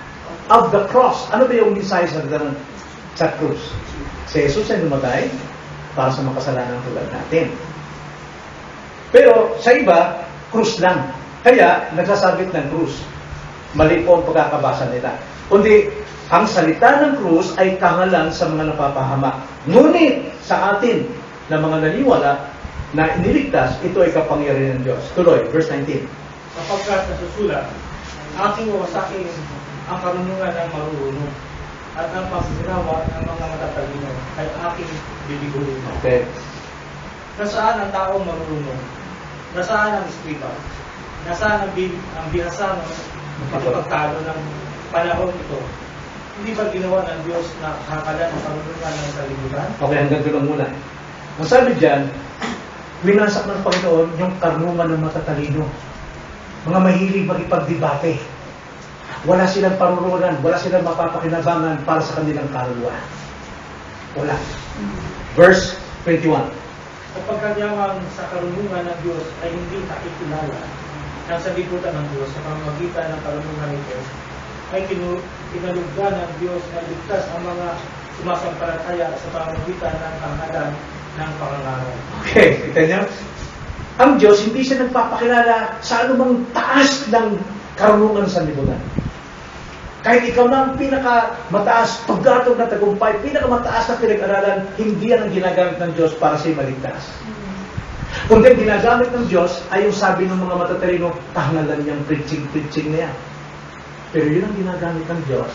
of the cross, ano ba yung mensahe sa krus? Si Jesus ay namatay para sa makasalanan tulad natin. Pero sa iba, krus lang. Kaya nagsasabit ng krus. Mali po ang pagkakabasa nila. Kundi, ang salita ng krus ay kahangalan sa mga napapahama. Ngunit, sa atin na mga naniwala na iniligtas, ito ay kapangyarihan ng Diyos. Tuloy, verse 19. Sapagkat nasusulat, aking wawasakin ang karunungan ng marurunong at ang pagsinawa ng mga matatalino ay aking bibiguin. Okay. Nasaan ang taong marurunong? Nasaan ang iskriba? Nasaan ang binasang makapagtalo ng panahon ito? Hindi ba ginawa ng Diyos na hakalan ang karunungan ng kalibutan? Okay, hanggang doon lang muna. Ang sabi dyan, winasak ng Panginoon yung karunungan ng matatalino. Mga mahilig magipagdebate. Wala silang parurunan, wala silang mapapakinabangan para sa kanilang kaluluwa. Wala. Verse 21. Sapagkat yaman sa karunungan ng Diyos ay hindi nakikilala ng sabibutan ng Diyos sa pamamagitan ng karunungan nito, ay kinalugdan ng Diyos na ligtas ang mga sumasampalataya sa pamamagitan ng kahangalan ng pangangaral. Okay, kita niyo? Ang Diyos, hindi siya nagpapakilala sa anumang taas ng karunungan sa libutan. Kahit ikaw na ang pinakamataas, paggatong na tagumpay, pinakamataas na pinag-aralan, hindi yan ang ginagamit ng Diyos para siya maligtas. Kundi ang ginagamit ng Diyos ay yung sabi ng mga matatalino, kahangalan niyang preaching na yan. Pero yun ang ginagamit ng Diyos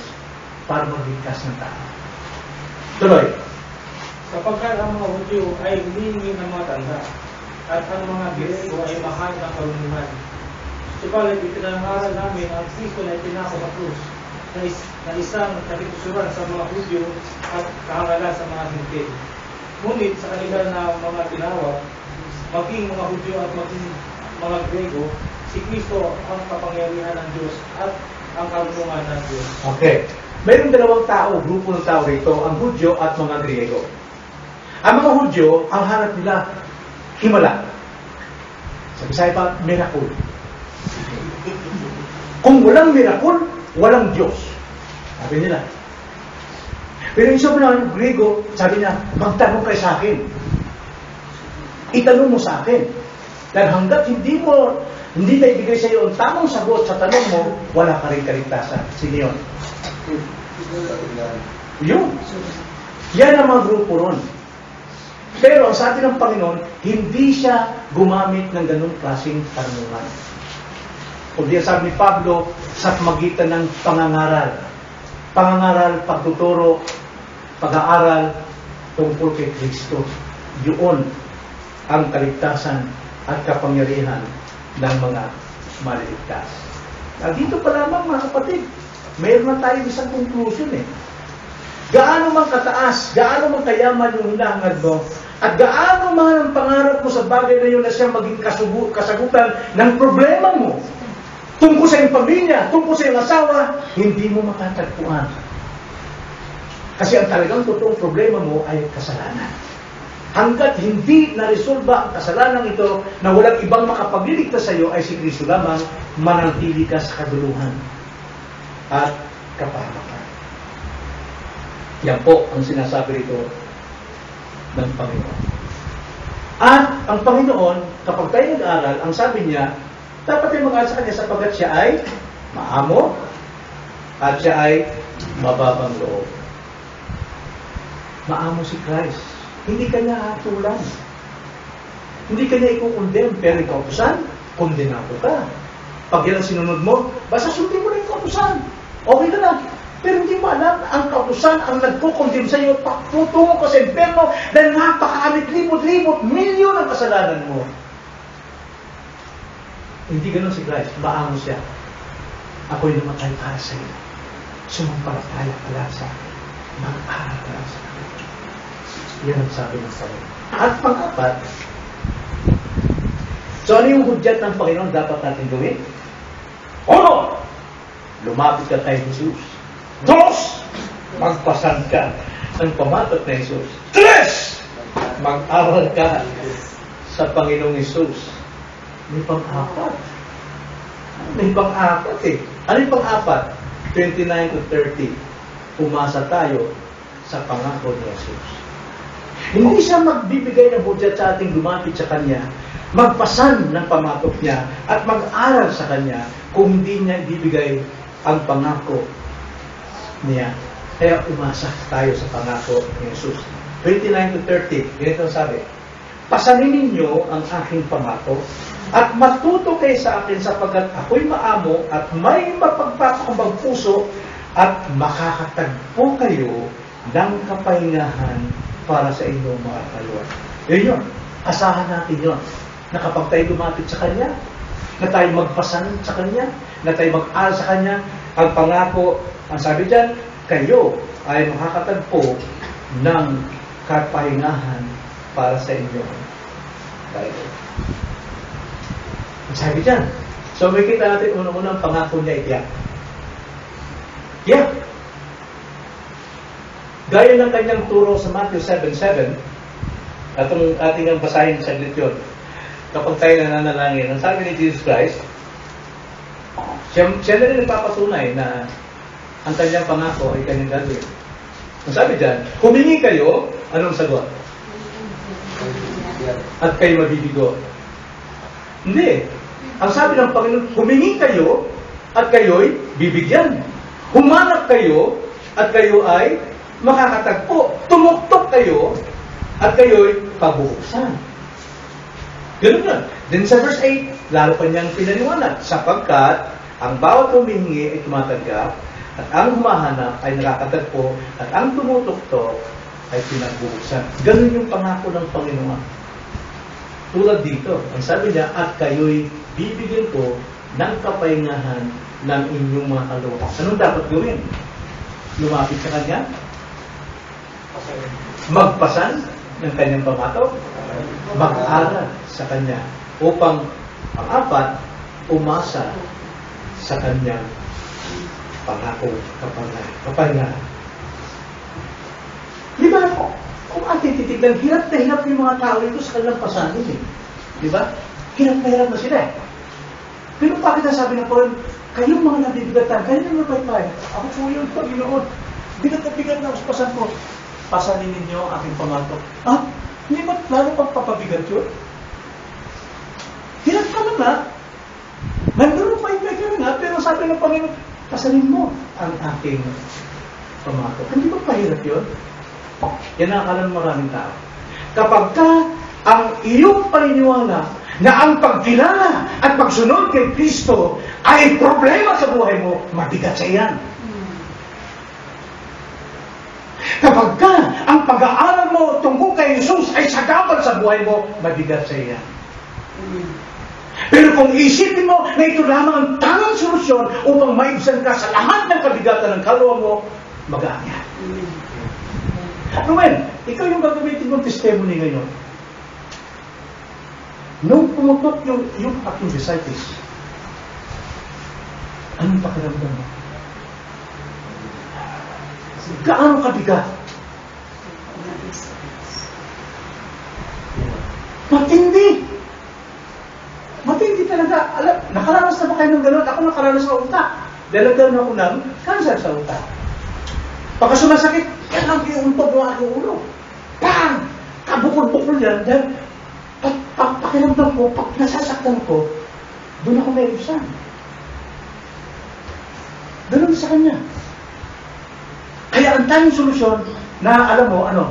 para magligtas ng tao. Tuloy. Sapagkat ang mga Hudyo ay hinihingi ng mga tanda at ang mga Grego ay mahal ng karunungan. Subalit ipinangaral namin ang Kristo na itinako sa krus na isang nakitusuran sa mga Hudyo at kahangalan sa mga Hintil. Ngunit sa kanila na mga tinawag, maging mga Hudyo at maging mga Grego, si Kristo ang kapangyarihan ng Diyos at ang karunungan ng Diyos. Okay. Mayroong dalawang tao, grupo ng tao rito, ang Hudyo at mga Griego. Ang mga Hudyo, ang hanap nila, himala. Sa Bisaya pa, miracle. Kung walang miracle, walang Diyos. Sabi nila. Pero yung sabi ng Griego, sabi niya, magtanong kayo sa akin. Itanong mo sa akin. Dahil hanggat hindi na ibigay sa iyo ang tamang sagot sa tanong mo, wala ka rin kaligtasan. Sino yun? Yun. Yan ang mga grupo ron. Pero ang sabi ng Panginoon, hindi siya gumamit ng ganung klaseng tanungan. Kundi sabi ni Pablo, sa magitan ng pangangaral. Pangangaral, pagtuturo, pag-aaral tungkol kay Kristo. Yun ang kaligtasan at kapangyarihan ng mga maliligtas. Dito pa lamang mga kapatid, mayroon na tayo isang conclusion eh. Gaano man kataas, gaano man kayaman yung hinahangad mo, at gaano man ang pangarap mo sa bagay na yun na siya maging kasagutan ng problema mo, tungkol sa iyong pamilya, tungkol sa iyong asawa, hindi mo matatagpuan. Kasi ang talagang totoong problema mo ay kasalanan. Hanggat hindi na-resolba ang kasalanan ito na walang ibang makapagliligtas sa iyo ay si Kristo lamang, manatili ka sa kaguluhan at kapahamakan. Yan po ang sinasabi rito ng Panginoon. At ang Panginoon, kapag tayo nag-aaral, ang sabi niya, dapat tayo mag-aaral sa Kanya sapagkat siya ay maamo at siya ay mababang loob. Maamo si Christ. Hindi kanya hatulan. Hindi kanya ikukondem, pero ikaw kautusan, kondenado ka. Pag yan ang sinunod mo, basta sundin mo na yung kautusan. Okay ka na. Pero hindi mo alam, ang kautusan ang nagkukondem sa iyo, paputungo ka sa impyerno dahil napakaamit libot-libot, milyon ang kasalanan mo. Hindi ganun si Christ. Maamo siya. Ako'y namatay para sa iyo. Sumampalataya pala sa akin. Mag-aral pala sa akin. Yan ang sabi ng Panginoon. At pang-apat, so ano yung hudyat ng Panginoon dapat natin gawin? Uno, lumapit ka kay Jesus. Dos, magpasan ka ng pamatot na Jesus. Tres, mag-aral ka sa Panginoong Jesus. May pang-apat. May pang-apat eh. Ano yung pang-apat? 29 to 30. Umasa tayo sa pangako ni Jesus. Hindi siya magbibigay ng hudyat sa ating lumapit sa Kanya, magpasan ng pamatok niya, at mag-aral sa Kanya kung hindi niya ibibigay ang pangako niya. Kaya umasa tayo sa pangako ni Jesus. 29 to 30. Ganito ang sabi. Pasanin ninyo ang aking pangako at matuto kayo sa akin sapagkat ako'y maamo at may mapagpapakambang puso at makakatagpo kayo ng kapahingahan para sa inyong mga kaluan. Yun. Asahan natin yun. Na kapag tayo lumapit sa Kanya, na tayo magpasan sa Kanya, na tayo mag-aral sa Kanya, ang pangako, ang sabi dyan, kayo ay makakatagpo ng kapahingahan para sa inyong kaluan. Ang sabi dyan. So, may kita natin unang-unang pangako niya itiyak. Yeah. Gaya ng kanyang turo sa Matthew 7:7, atong ating ang basahin sa yun. Kapag tayo nananalangin, ang sabi ni Jesus Christ, siya na rin nagpapatunay na ang kanyang pangako ay kanyang gagawin. Ang sabi dyan, humingi kayo, anong sagot? At kayo mabibigo. Hindi. Ang sabi ng Panginoon, humingi kayo at kayo'y bibigyan. Humanap kayo at kayo ay makakatagpo. Tumuktok kayo at kayo'y pabuksan. Ganun yun. Then sa verse 8, lalo pa niyang pinaliwanag, sapagkat ang bawat humihingi ay tumatanggap at ang humahanap ay nakakatagpo at ang tumutoktok ay pinagbubuksan. Ganun yung pangako ng Panginoon. Tulad dito, ang sabi niya, at kayo'y bibigyan ko ng kapahingahan ng inyong mga kalooban. Anong dapat gawin? Lumapit sa Kanya? Magpasan ng Kanyang pamatok? Mag-aral sa Kanya upang ang apat, umasa sa Kanyang pangako kapahingahan. Di ba? Kung kung ating titignan, hirap na hirap yung mga tao ito sa kanilang pasanin eh. Di ba? Hirap na sila eh. Pero bakit nasabi ng Paul, kayong mga nabibigatan, kayo na mapaypay. Ako po yung Panginoon. Bigat na bigat na sa pasan ko. Pasanin ninyo ang aking pamato. Ah, hindi ba lalo pang papabigat yun? Hirap ka na. Nandun pa yung nga, pero sabi ng Panginoon, pasanin mo ang aking pamato. Hindi ba pahirap yun? Yan ang akala ng maraming tao. Kapag ka ang iyong paniniwala na ang pagkilala at pagsunod kay Kristo ay problema sa buhay mo, mabigat sa iyan. Kapag ka ang pag-aaral mo tungkol kay Jesus ay sagabal sa buhay mo, mabigat sa iyan. Pero kung isipin mo na ito lamang ang tanging solusyon upang maibsan ka sa lahat ng kabigatan ng kaluluwa mo, magaan yan. Ruben, ikaw yung gagamitin mong testimony ngayon. Nung pumutok yung aking disciples, anong pakiramdam mo? Gaano kabigat? Matindi! Matindi talaga. Alam, nakaranas na ba kayo ng gano'n? Ako nakaranas sa utak. Dalagdaw na ako ng cancer sa utak. Pagka sumasakit, yan lang iuntog ng aking ulo. Bang! Kabukol-bukol yan. Dahil pakiramdam ko, pag nasasaktan ko, doon ako may ibsan. Doon sa kanya. Kaya ang tanging solusyon na alam mo, ano?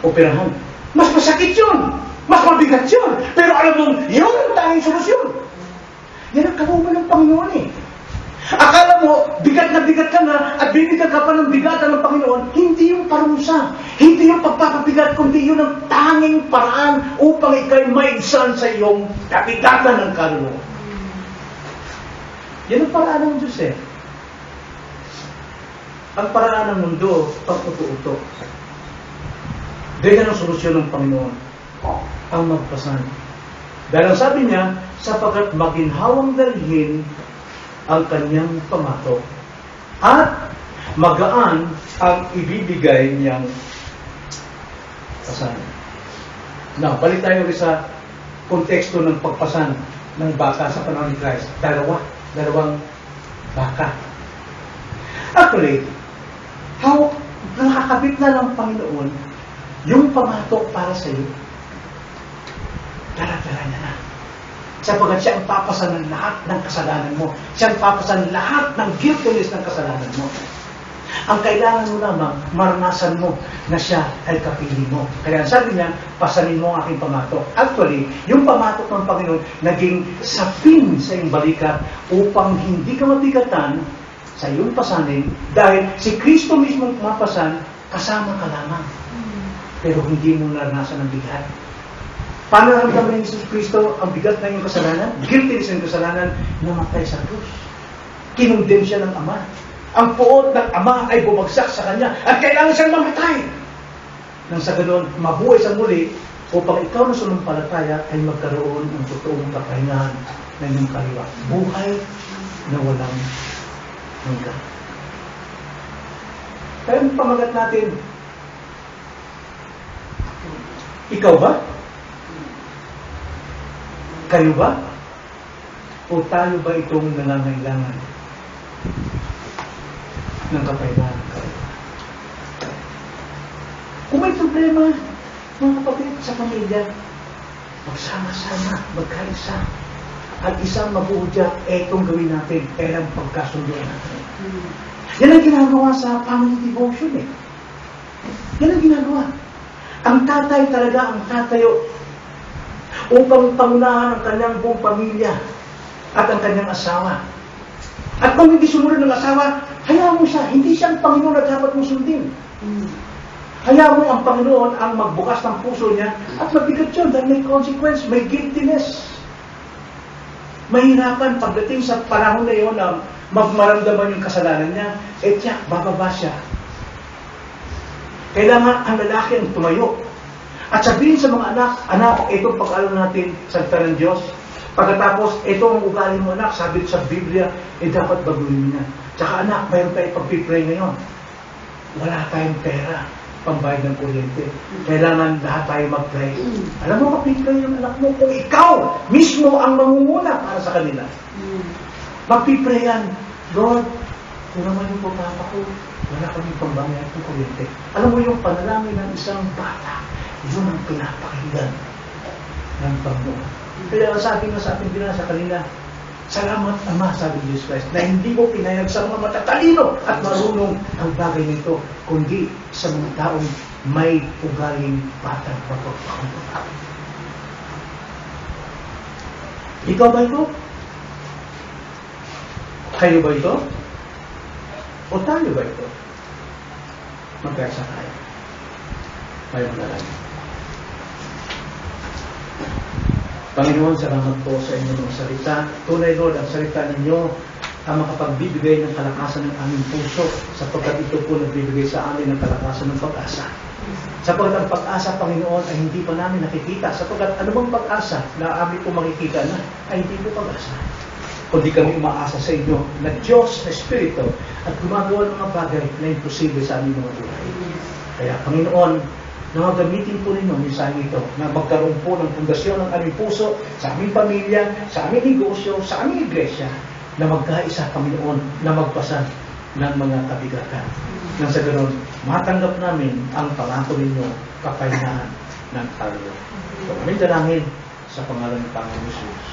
Operahan. Mas masakit yun. Mas mabigat yun. Pero alam mo, yun ang tanging solusyon. Yan ang kalooban ng Panginoon eh. Akala mo, bigat na bigat ka na at bibigyan ka pa ng bigatan ng Panginoon, hindi yung parusa, hindi yung pagpapabigat, kundi yun ang tanging paraan upang ikaw'y maibsan sa iyong kabigatan ng kaluluwa. Yan ang paraan ng Diyos eh. Ang paraan ng mundo, pag-uto-uto. Ganyan ang solusyon ng Panginoon. Ang magpasan. Dahil ang sabi niya, sapagkat maginhawang dalhin ang kanyang pamato at magaan ang ibibigay niyang pasan. Now, balik tayo sa konteksto ng pagpasan ng baka sa panahon ni Christ. Dalawang baka. Actually, nakakabit na ng Panginoon yung pamato para sa iyo. Dala-dala niya na. Sapagkat siya ang papasan ng lahat ng kasalanan mo. Siya ang papasan ng lahat ng guiltiness ng kasalanan mo. Ang kailangan mo lamang, maranasan mo na siya ay kapili mo. Kaya sabi niya, pasanin mo ang aking pamato. Actually, yung pamato ng Panginoon naging sapin sa iyong balikat upang hindi ka mabigatan sa iyong pasanin dahil si Kristo mismo mapasan, kasama ka lamang. Pero hindi mo naranasan ang bigat. Paano naramdaman ni Jesus Kristo ang bigat na iyong kasalanan? Guilty sa iyong kasalanan, namatay sa krus. Kinundem siya ng Ama. Ang puot ng Ama ay bumagsak sa Kanya at kailangan siyang mamatay. Nang sa ganoon, mabuhay sa muli upang ikaw na sumumpalataya ay magkaroon ng totoong kapahingahan ng iyong kaliwa. Buhay na walang hanggan. Kaya ang pamagat natin, ikaw ba? Kayo ba? O tayo ba itong nangangailangan ng kapahingahan ng kaliwa? Kung may problema, mga kapatid sa pamilya, magsama-sama, magkaisa. At isang mabuudya, etong gawin natin, perang pagkasunduan natin. Yan ang ginagawa sa family devotion eh. Yan ang ginagawa. Ang tatay talaga ang tatayo upang pangunahan ang kanyang buong pamilya at ang kanyang asawa. At kung hindi sumunod ng asawa, hayaan mo siya. Hindi siya ang Panginoon na dapat mo sundin. Hayaan mo ang Panginoon ang magbukas ng puso niya at mabigat yun dahil may consequence, may guiltiness. Mahirapan pagdating sa panahon na yun na maramdaman yung kasalanan niya, tiyak, bababa siya. Kailangan ang lalaki ang tumayo. At sabihin sa mga anak, itong pag-alam natin sa salita ng Diyos. Pagkatapos, ito ang ugali mo anak, sabi sa Biblia, dapat baguhin niya. Tsaka anak, mayroon tayong pag-pray ngayon. Wala tayong pera. pambayad ng kuryente. Kailangan lahat tayo mag-pray. Alam mo, mag-pray yung anak mo kung ikaw mismo ang mangunguna para sa kanila. Mag-pray yan. Lord, kung naman yung papa ko, wala kaming pambayad ng kuryente. Alam mo yung panalangin ng isang bata, yun ang pinapakinggan ng Panginoon. Kaya sabi nga sa ating binasa kanina, salamat Ama, sabi ni Jesus Christ, na hindi mo pinayag sa mga matatalino at marunong ang bagay nito, kundi sa mga taong may ugaling batang mapagpakumbaba. Ikaw ba ito? Kayo ba ito? O tayo ba ito? Magkaisa tayo. Tayo manalangin. Panginoon, salamat po sa inyong salita. Tunay, Lord, ang salita ninyo ang makapagbibigay ng kalakasan ng aming puso, sapagkat ito po nagbibigay sa amin ng kalakasan ng pag-asa. Sapagkat ang pag-asa, Panginoon, ay hindi pa namin nakikita. Sapagkat anumang pag-asa na amin po makikita na, ay hindi po pag-asa. Kundi kami umaasa sa inyo na Diyos, na Espiritu, at gumagawa ng mga bagay na imposible sa aming mga buhay. Kaya, Panginoon, gamitin po ninyo ang mensahe ito na magkaroon po ng pundasyon ng aming puso, sa aming pamilya, sa aming negosyo, sa aming iglesia, na magkaisa, Panginoon, na magpasan ng mga kabigatan. Nang sa ganon, matanggap namin ang pangako ninyo, kakayahan ng tayo. So, aming dalangin sa pangalan ng Panginoon Jesus.